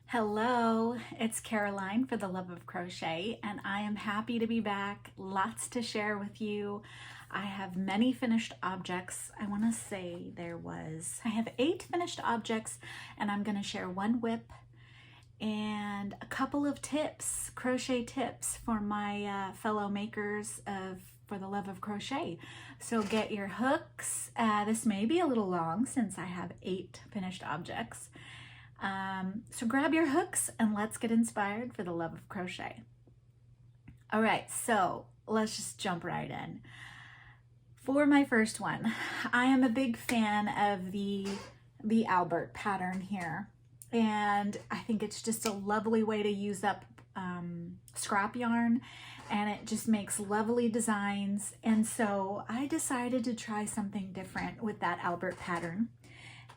Hello, it's Caroline for the Love of Crochet, and I am happy to be back. Lots to share with you. I have many finished objects. I want to say I have 8 finished objects, and I'm going to share one whip and a couple of tips, crochet tips for my fellow makers for the Love of Crochet. So get your hooks. This may be a little long since I have 8 finished objects. So grab your hooks and let's get inspired for the Love of Crochet. All right, so let's just jump right in. For my first one, I am a big fan of the Albert pattern here, and I think it's just a lovely way to use up scrap yarn, and it just makes lovely designs. And so I decided to try something different with that Albert pattern,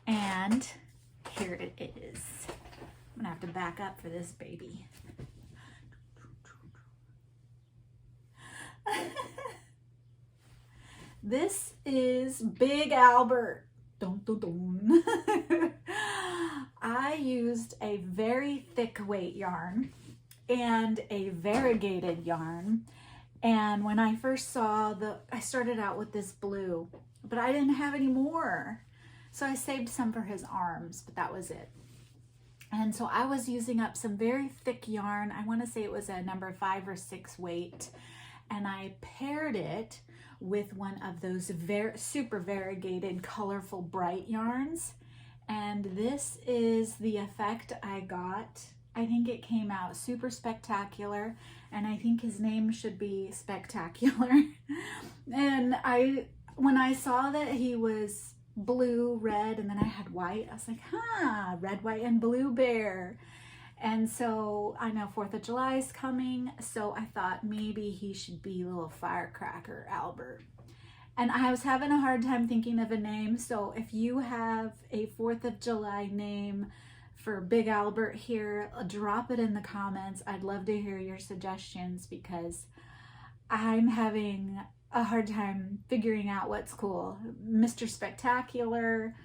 and here it is. I'm gonna have to back up for this baby. This is Big Albert. Dun, dun, dun. I used a very thick weight yarn and a variegated yarn. And when I first saw I started out with this blue, but I didn't have any more. So I saved some for his arms, but that was it. And so I was using up some very thick yarn. I want to say it was a number 5 or 6 weight. And I paired it with one of those super variegated, colorful, bright yarns. And this is the effect I got. I think it came out super spectacular. And I think his name should be Spectacular. And when I saw that he was blue, red, and then I had white, I was like, red, white, and blue bear. And so I know 4th of July is coming, so I thought maybe he should be little firecracker Albert. And I was having a hard time thinking of a name, so if you have a 4th of July name for Big Albert here, drop it in the comments. I'd love to hear your suggestions because I'm having a hard time figuring out what's cool. Mr. Spectacular,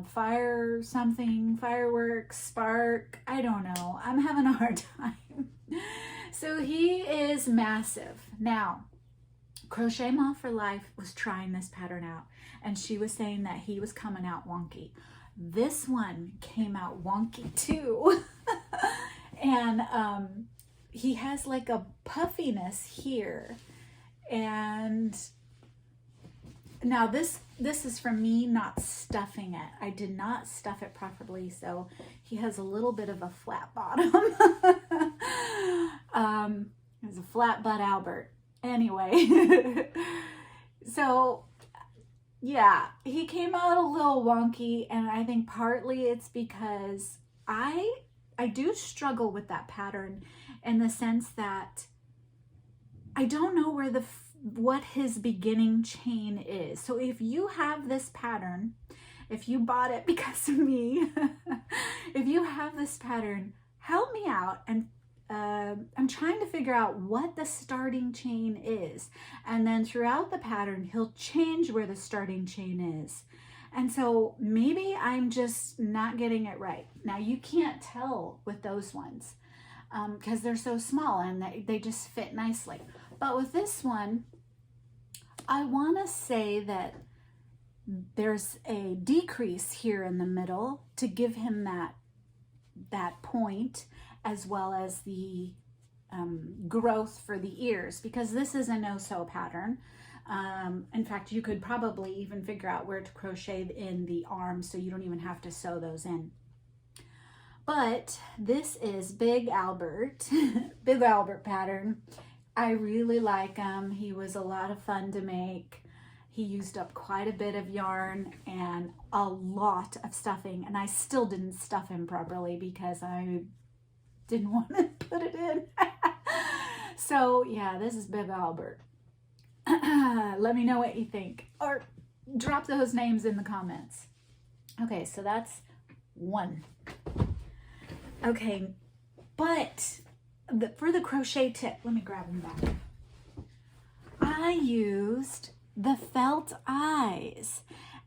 fire something, fireworks, spark, I don't know. I'm having a hard time. So he is massive. Now, Crochet Mom for Life was trying this pattern out, and she was saying that he was coming out wonky. This one came out wonky too. And he has like a puffiness here. And now this is from me not stuffing it. I did not stuff it properly, so he has a little bit of a flat bottom. It's a flat butt Albert. Anyway, so yeah, he came out a little wonky, and I think partly it's because I do struggle with that pattern in the sense that I don't know what his beginning chain is. So if you have this pattern, if you bought it because of me, if you have this pattern, help me out. And I'm trying to figure out what the starting chain is. And then throughout the pattern, he'll change where the starting chain is. And so maybe I'm just not getting it right. Now you can't tell with those ones because they're so small and they just fit nicely. But with this one, I want to say that there's a decrease here in the middle to give him that point, as well as the growth for the ears, because this is a no-sew pattern. In fact, you could probably even figure out where to crochet in the arms so you don't even have to sew those in. But this is Big Albert, Big Albert pattern. I really like him. He was a lot of fun to make. He used up quite a bit of yarn and a lot of stuffing, and I still didn't stuff him properly because I didn't want to put it in. So yeah, this is Big Albert. Let me know what you think, or drop those names in the comments. Okay, so that's one. Okay, but for the crochet tip, let me grab them back. I used the felt eyes,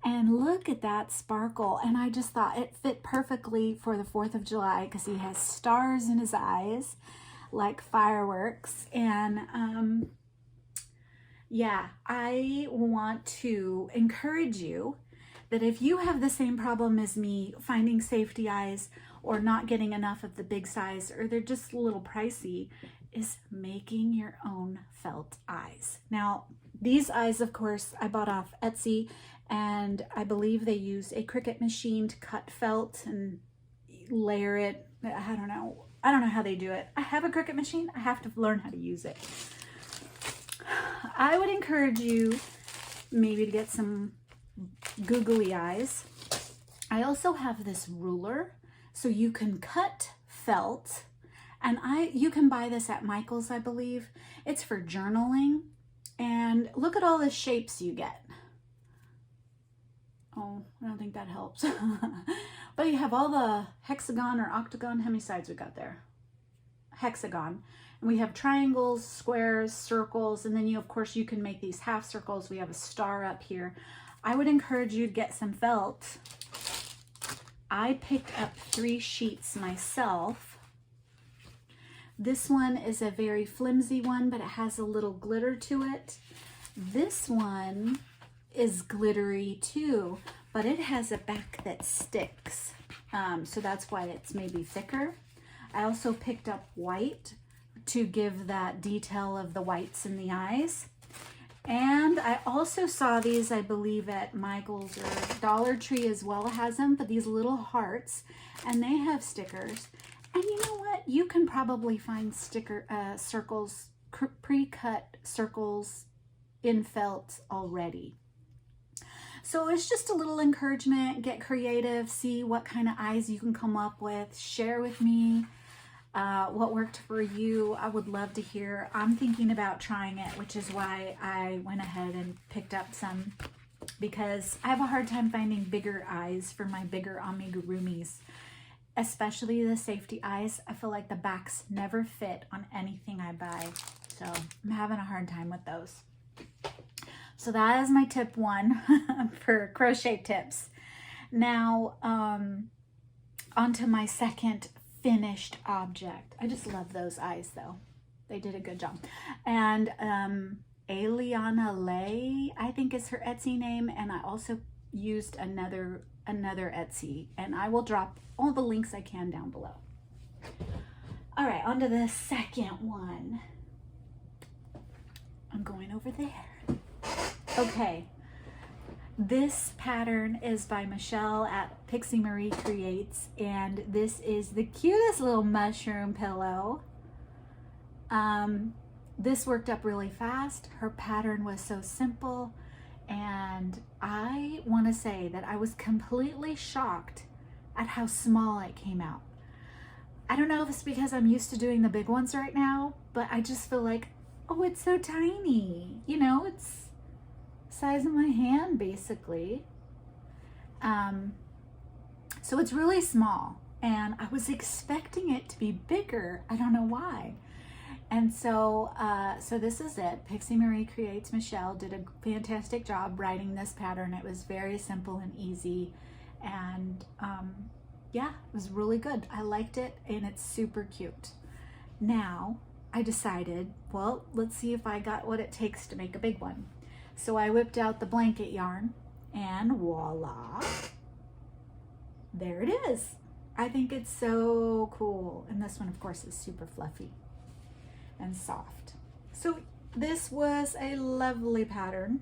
And look at that sparkle. And I just thought it fit perfectly for the 4th of July because he has stars in his eyes like fireworks. And yeah, I want to encourage you that if you have the same problem as me, finding safety eyes or not getting enough of the big size, or they're just a little pricey, is making your own felt eyes. Now, these eyes, of course, I bought off Etsy, and I believe they use a Cricut machine to cut felt and layer it. I don't know how they do it. I have a Cricut machine. I have to learn how to use it. I would encourage you maybe to get some googly eyes. I also have this ruler so you can cut felt, and you can buy this at Michael's, I believe. It's for journaling, and look at all the shapes you get. Oh, I don't think that helps. But you have all the hexagon or octagon. How many sides we got there? Hexagon. And we have triangles, squares, circles, and then of course you can make these half circles. We have a star up here. I would encourage you to get some felt. I picked up 3 sheets myself. This one is a very flimsy one, but it has a little glitter to it. This one is glittery too, but it has a back that sticks. So that's why it's maybe thicker. I also picked up white to give that detail of the whites in the eyes. And I also saw these, I believe, at Michael's or Dollar Tree as well has them, but these little hearts, and they have stickers. And you know what? You can probably find circles, pre-cut circles in felt already. So it's just a little encouragement. Get creative, see what kind of eyes you can come up with. Share with me what worked for you. I would love to hear. I'm thinking about trying it, which is why I went ahead and picked up some, because I have a hard time finding bigger eyes for my bigger amigurumis, especially the safety eyes. I feel like the backs never fit on anything I buy, so I'm having a hard time with those. So that is my tip 1 for crochet tips. Now, onto my second finished object. I just love those eyes though. They did a good job. And Aliana Lay, I think is her Etsy name, and I also used another Etsy, and I will drop all the links I can down below. All right, on to the second one. I'm going over there. Okay, this pattern is by Michelle at Pixie Marie Creates, and this is the cutest little mushroom pillow. This worked up really fast. Her pattern was so simple, and I want to say that I was completely shocked at how small it came out. I don't know if it's because I'm used to doing the big ones right now, but I just feel like, oh, it's so tiny. You know, it's size of my hand basically. So it's really small, and I was expecting it to be bigger. I don't know why. And so so this is it. Pixie Marie Creates Michelle did a fantastic job writing this pattern. It was very simple and easy, and yeah, it was really good. I liked it, and it's super cute. Now I decided, well, let's see if I got what it takes to make a big one. So I whipped out the blanket yarn, and voila, there it is. I think it's so cool. And this one, of course, is super fluffy and soft. So this was a lovely pattern.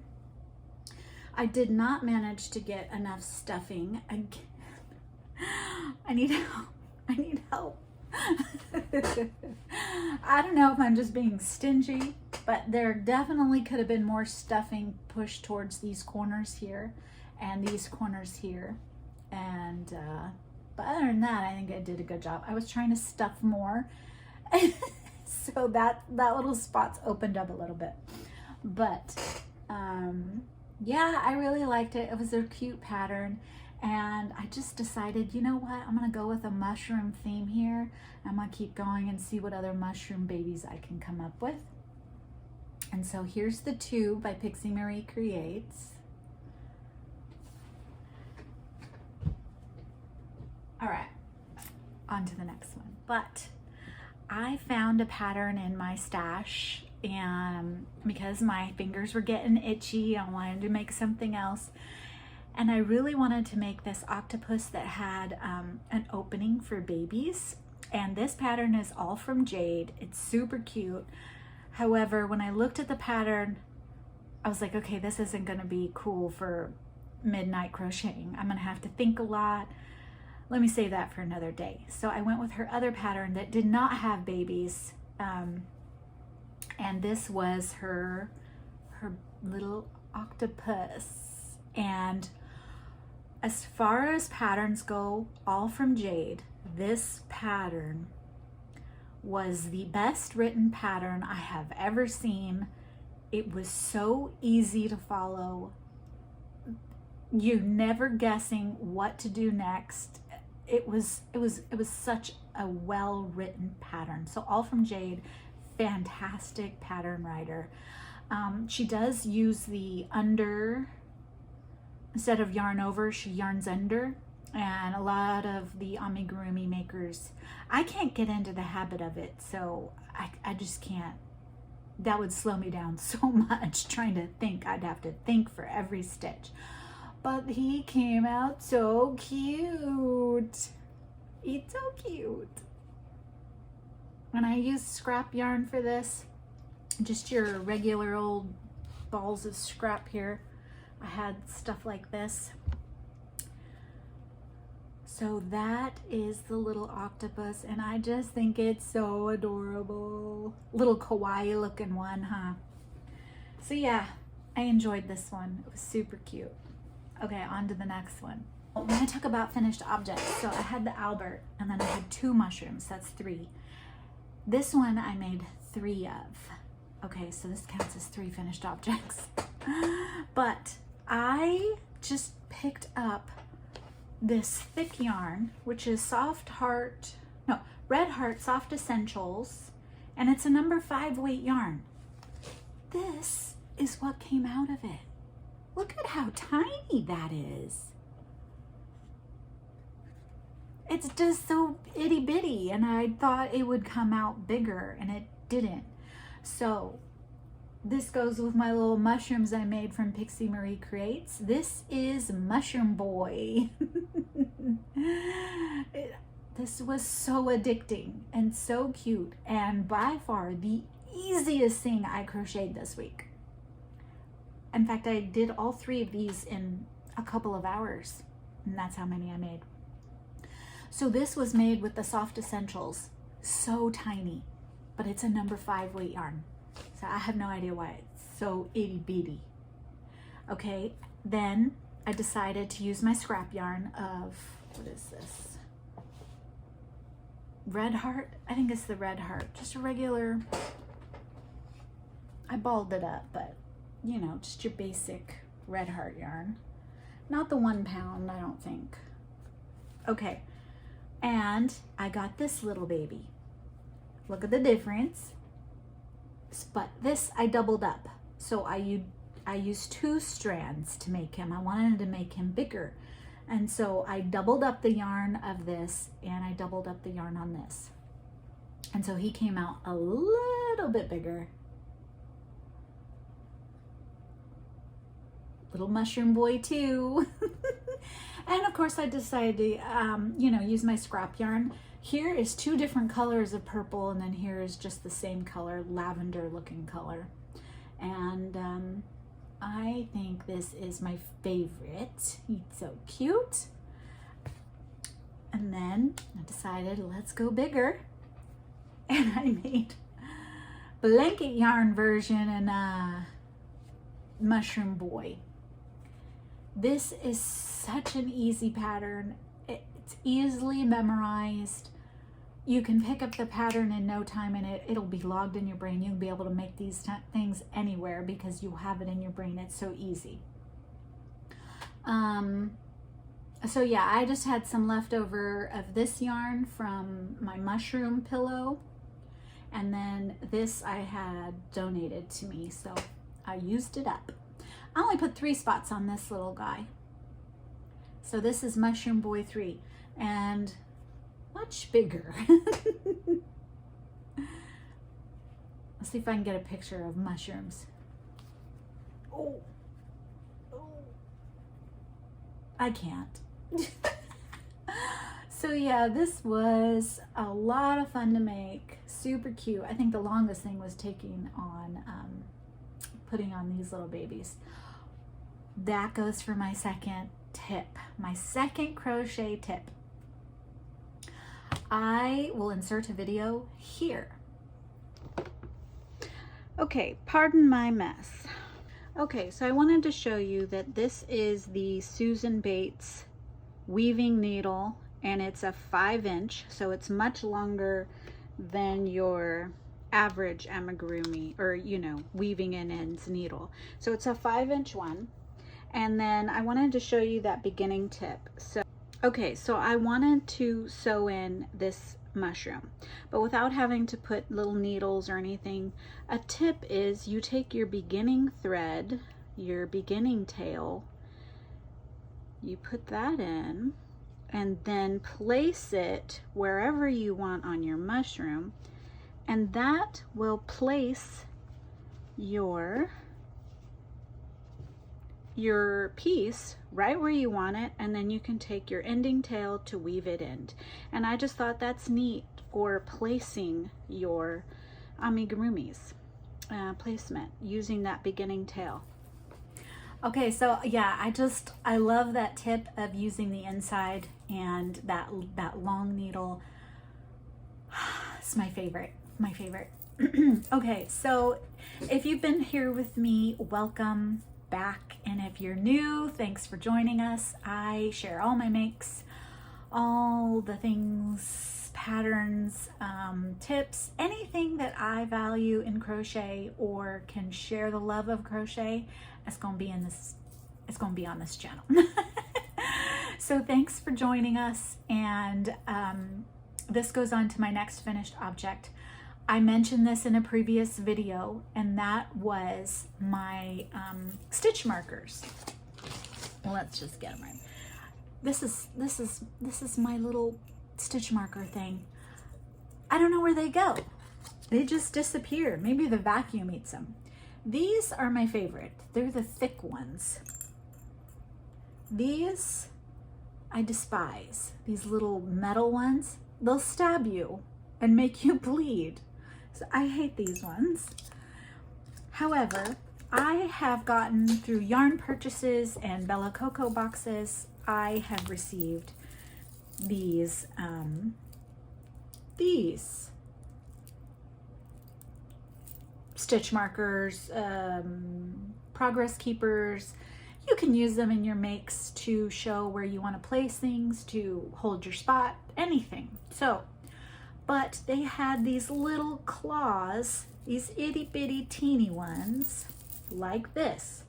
I did not manage to get enough stuffing. I need help. I need help. I don't know if I'm just being stingy, but there definitely could have been more stuffing pushed towards these corners here and these corners here. And but other than that, I think I did a good job. I was trying to stuff more so that little spot's opened up a little bit. But yeah, I really liked it. It was a cute pattern. And I just decided, you know what, I'm going to go with a mushroom theme here. I'm going to keep going and see what other mushroom babies I can come up with. And so here's the two by Pixie Marie Creates. All right, on to the next one. But I found a pattern in my stash, and because my fingers were getting itchy, I wanted to make something else. And I really wanted to make this octopus that had an opening for babies. And this pattern is all from jade. It's super cute. However, when I looked at the pattern, I was like, okay, this isn't gonna be cool for midnight crocheting. I'm gonna have to think a lot. Let me save that for another day. So I went with her other pattern that did not have babies. And this was her little octopus. And as far as patterns go, all from jade, this pattern was the best written pattern I have ever seen. It was so easy to follow. You never guessing what to do next. It was such a well-written pattern. So all from jade, fantastic pattern writer. She does use the under. Instead of yarn over, she yarns under. And a lot of the amigurumi makers, I can't get into the habit of it, so I just can't. That would slow me down so much trying to think. I'd have to think for every stitch. But he came out so cute. It's so cute. And I used scrap yarn for this, just your regular old balls of scrap here. I had stuff like this. So that is the little octopus, and I just think it's so adorable. Little kawaii looking one, huh? So yeah, I enjoyed this one. It was super cute. Okay, on to the next one. When I talk about finished objects, so I had the Albert, and then I had 2 mushrooms, that's 3. This one I made 3 of. Okay, so this counts as 3 finished objects. But I just picked up this thick yarn, which is Red Heart Soft Essentials, and it's a number 5 weight yarn. This is what came out of it. Look at how tiny that is. It's just so itty bitty, and I thought it would come out bigger, and it didn't. So this goes with my little mushrooms I made from Pixie Marie Creates. This is Mushie Boi. This was so addicting and so cute, and by far the easiest thing I crocheted this week. In fact, I did all 3 of these in a couple of hours, and that's how many I made. So this was made with the Soft Essentials. So tiny, but it's a number 5 weight yarn. So I have no idea why it's so itty bitty. Okay, then I decided to use my scrap yarn of, what is this? Red Heart? I think it's the Red Heart. Just a regular, I balled it up, but you know, just your basic Red Heart yarn. Not the 1 pound, I don't think. Okay, and I got this little baby. Look at the difference. But this I doubled up. So I used 2 strands to make him. I wanted to make him bigger. And so I doubled up the yarn of this, and I doubled up the yarn on this. And so he came out a little bit bigger. Little Mushie Boi too. And of course I decided to, use my scrap yarn. Here is 2 different colors of purple, and then here is just the same color, lavender looking color. And I think this is my favorite. He's so cute. And then I decided, let's go bigger. And I made blanket yarn version and Mushie Boi. This is such an easy pattern. It's easily memorized. You can pick up the pattern in no time, and it'll be logged in your brain. You'll be able to make these things anywhere because you have it in your brain. It's so easy. So yeah, I just had some leftover of this yarn from my mushroom pillow, and then this I had donated to me, so I used it up. I only put 3 spots on this little guy. So this is Mushie Boi 3. and much bigger. Let's see if I can get a picture of mushrooms. Oh, I can't. So yeah, this was a lot of fun to make. Super cute. I think the longest thing was taking on, putting on these little babies. That goes for my second tip, my second crochet tip. I will insert a video here. Okay, pardon my mess. Okay, so I wanted to show you that this is the Susan Bates weaving needle, and it's a 5-inch, so it's much longer than your average amigurumi, or weaving in ends needle. So it's a 5-inch one. And then I wanted to show you that beginning tip. So I wanted to sew in this mushroom, but without having to put little needles or anything. A tip is you take your beginning thread, your beginning tail, you put that in, and then place it wherever you want on your mushroom, and that will place your piece right where you want it, and then you can take your ending tail to weave it in. And I just thought that's neat for placing your amigurumis placement using that beginning tail. Okay, so yeah, I love that tip of using the inside and that long needle. It's my favorite. Okay, so if you've been here with me, welcome back, and if you're new, thanks for joining us. I share all my makes, all the things, patterns, tips, anything that I value in crochet or can share the love of crochet. It's gonna be on this channel. So thanks for joining us, and this goes on to my next finished object. I mentioned this in a previous video, and that was my stitch markers. Well, let's just get them right. This is my little stitch marker thing. I don't know where they go. They just disappear. Maybe the vacuum eats them. These are my favorite. They're the thick ones. These I despise. These little metal ones, they'll stab you and make you bleed. So I hate these ones. However, I have gotten through yarn purchases and Bella Coco boxes, I have received these stitch markers, progress keepers. You can use them in your makes to show where you want to place things, to hold your spot, anything. So, but they had these little claws, these itty bitty teeny ones, like this.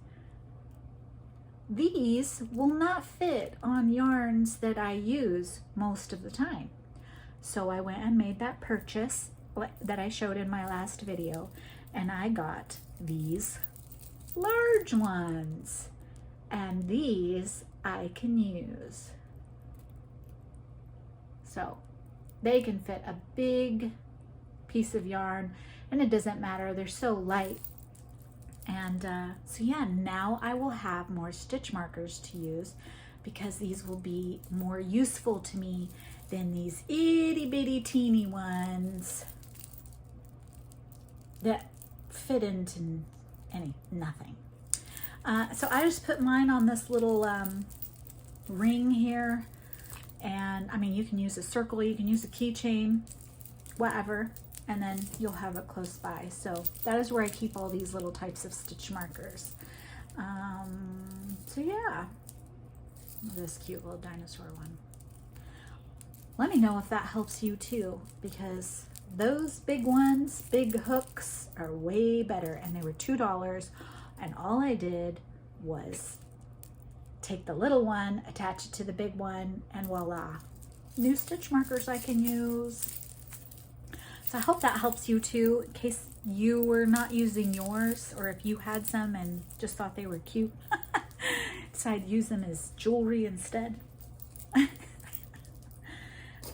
These will not fit on yarns that I use most of the time. So I went and made that purchase that I showed in my last video, and I got these large ones, and these I can use. So they can fit a big piece of yarn, and it doesn't matter, they're so light. And so yeah, now I will have more stitch markers to use, because these will be more useful to me than these itty bitty teeny ones that fit into nothing. So I just put mine on this little ring here, and I mean, you can use a circle, you can use a keychain, whatever, and then you'll have it close by. So that is where I keep all these little types of stitch markers. So yeah, this cute little dinosaur one. Let me know if that helps you too, because those big ones, big hooks, are way better, and they were $2, and all I did was take the little one, attach it to the big one, and voila, new stitch markers I can use. So I hope that helps you too, in case you were not using yours, or if you had some and just thought they were cute, decided to use them as jewelry instead.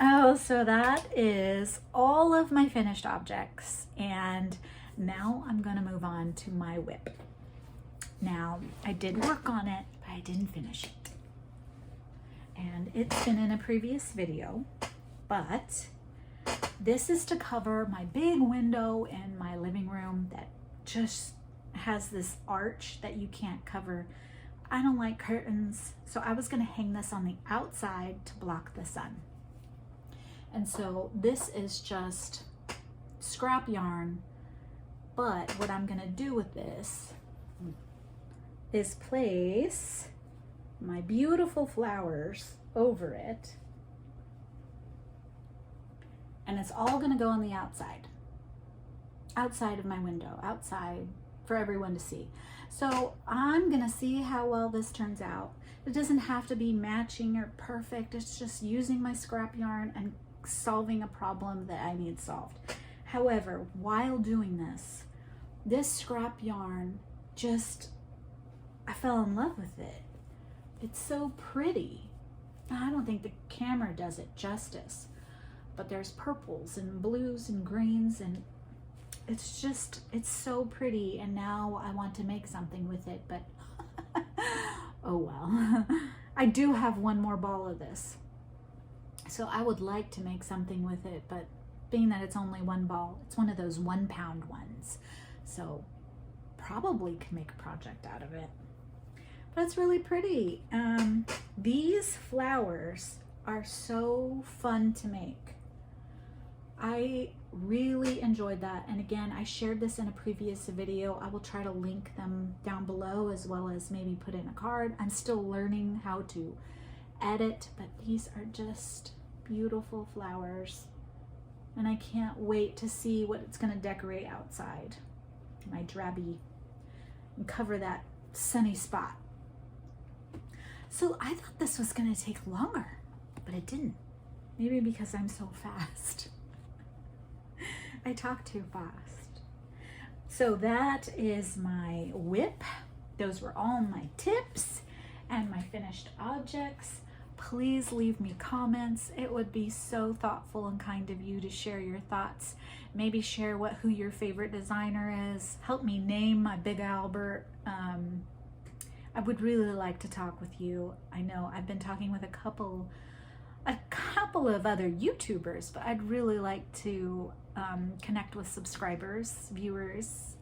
Oh, so that is all of my finished objects, and now I'm gonna move on to my whip. Now, I did work on it, but I didn't finish it. And it's been in a previous video, but this is to cover my big window in my living room that just has this arch that you can't cover. I don't like curtains, so I was gonna hang this on the outside to block the sun. And so this is just scrap yarn, but what I'm gonna do with this is place my beautiful flowers over it, and it's all gonna go on the outside of my window, outside for everyone to see. So I'm gonna see how well this turns out. It doesn't have to be matching or perfect. It's just using my scrap yarn and solving a problem that I need solved. However, while doing this scrap yarn I fell in love with it. It's so pretty. I don't think the camera does it justice, but there's purples and blues and greens, and it's so pretty. And now I want to make something with it, but oh well. I do have one more ball of this, so I would like to make something with it, but being that it's only one ball, it's one of those 1 pound ones, so probably can make a project out of it. But it's really pretty. These flowers are so fun to make. I really enjoyed that, and again, I shared this in a previous video. I will try to link them down below, as well as maybe put in a card. I'm still learning how to edit, but these are just beautiful flowers, and I can't wait to see what it's going to decorate outside my drabby and cover that sunny spot. So I thought this was going to take longer, but it didn't. Maybe because I'm so fast. I talk too fast. So that is my whip. Those were all my tips and my finished objects. Please leave me comments. It would be so thoughtful and kind of you to share your thoughts. Maybe share who your favorite designer is. Help me name my Big Albert. I would really like to talk with you. I know I've been talking with a couple of other YouTubers, but I'd really like to connect with subscribers, viewers,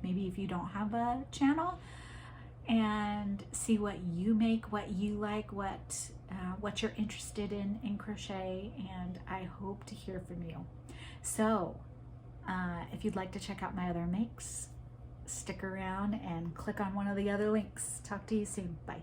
maybe if you don't have a channel, and see what you make, what you like, what you're interested in crochet, and I hope to hear from you. So if you'd like to check out my other makes, stick around and click on one of the other links. Talk to you soon. Bye.